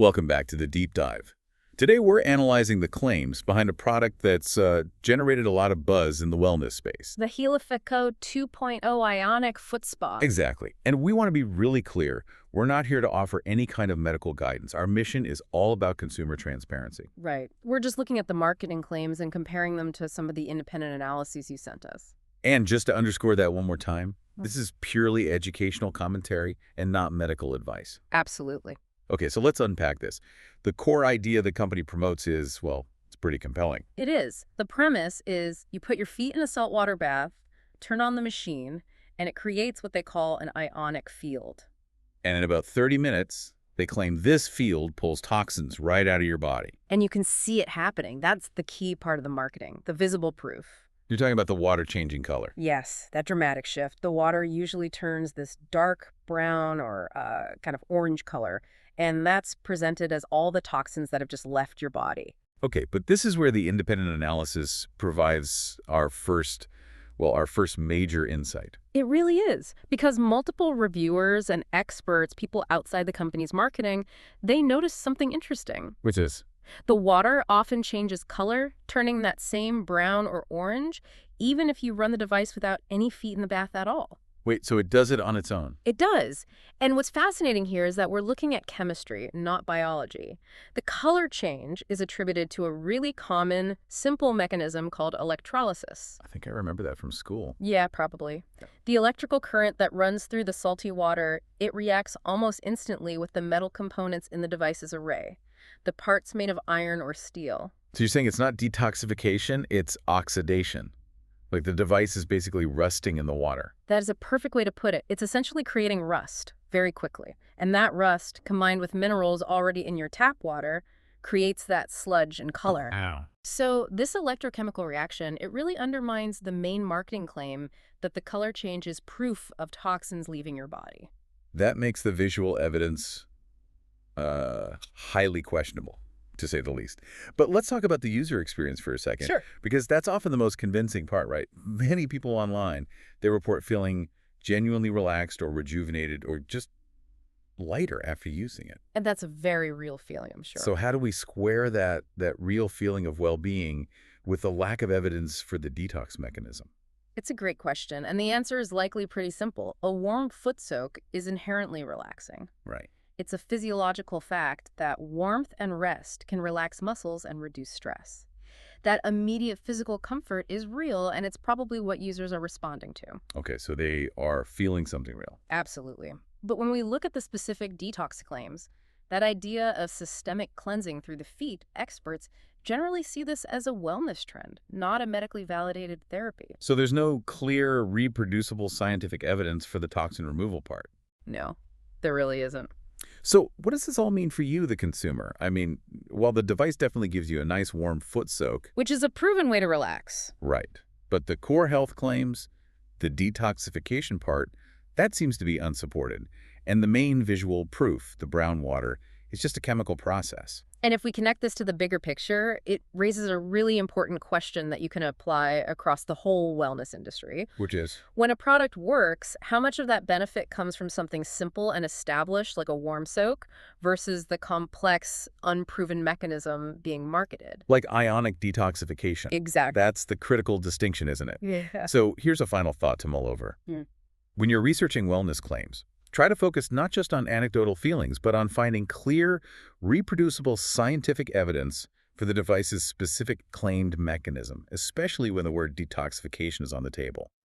Welcome back to the Deep Dive. Today we're analyzing the claims behind a product that's generated a lot of buzz in the wellness space. The Healifeco 2.0 ionic foot spa. Exactly. And we want to be really clear. We're not here to offer any kind of medical guidance. Our mission is all about consumer transparency. Right. We're just looking at the marketing claims and comparing them to some of the independent analyses you sent us. And just to underscore that one more time, this is purely educational commentary and not medical advice. Absolutely. Okay, so let's unpack this. The core idea the company promotes is, well, it's pretty compelling. It is. The premise is you put your feet in a saltwater bath, turn on the machine, and it creates what they call an ionic field. And in about 30 minutes, they claim this field pulls toxins right out of your body. And you can see it happening. That's the key part of the marketing, the visible proof. You're talking about the water changing color. Yes, that dramatic shift. The water usually turns this dark brown or kind of orange color, and that's presented as all the toxins that have just left your body. Okay, but this is where the independent analysis provides our first major insight. It really is, because multiple reviewers and experts, people outside the company's marketing, they noticed something interesting. Which is? The water often changes color, turning that same brown or orange, even if you run the device without any feet in the bath at all. Wait, so it does it on its own? It does. And what's fascinating here is that we're looking at chemistry, not biology. The color change is attributed to a really common, simple mechanism called electrolysis. I think I remember that from school. Yeah, probably. The electrical current that runs through the salty water, it reacts almost instantly with the metal components in the device's array, the parts made of iron or steel. So you're saying it's not detoxification, it's oxidation. Like the device is basically rusting in the water. That is a perfect way to put it. It's essentially creating rust very quickly. And that rust, combined with minerals already in your tap water, creates that sludge and color. Ow. So this electrochemical reaction, it really undermines the main marketing claim that the color change is proof of toxins leaving your body. That makes the visual evidence highly questionable, to say the least. But let's talk about the user experience for a second. Sure. Because that's often the most convincing part, right? Many people online, they report feeling genuinely relaxed or rejuvenated or just lighter after using it. And that's a very real feeling, I'm sure. So how do we square that real feeling of well-being with the lack of evidence for the detox mechanism? It's a great question, and the answer is likely pretty simple. A warm foot soak is inherently relaxing. Right. It's a physiological fact that warmth and rest can relax muscles and reduce stress. That immediate physical comfort is real, and it's probably what users are responding to. Okay, so they are feeling something real. Absolutely. But when we look at the specific detox claims, that idea of systemic cleansing through the feet, experts generally see this as a wellness trend, not a medically validated therapy. So there's no clear, reproducible scientific evidence for the toxin removal part? No, there really isn't. So what does this all mean for you, the consumer? I mean, while the device definitely gives you a nice warm foot soak. Which is a proven way to relax. Right. But the core health claims, the detoxification part, that seems to be unsupported. And the main visual proof, the brown water, is just a chemical process. And if we connect this to the bigger picture, it raises a really important question that you can apply across the whole wellness industry. Which is? When a product works, how much of that benefit comes from something simple and established, like a warm soak, versus the complex, unproven mechanism being marketed? Like ionic detoxification. Exactly. That's the critical distinction, isn't it? Yeah. So here's a final thought to mull over. When you're researching wellness claims, try to focus not just on anecdotal feelings, but on finding clear, reproducible scientific evidence for the device's specific claimed mechanism, especially when the word detoxification is on the table.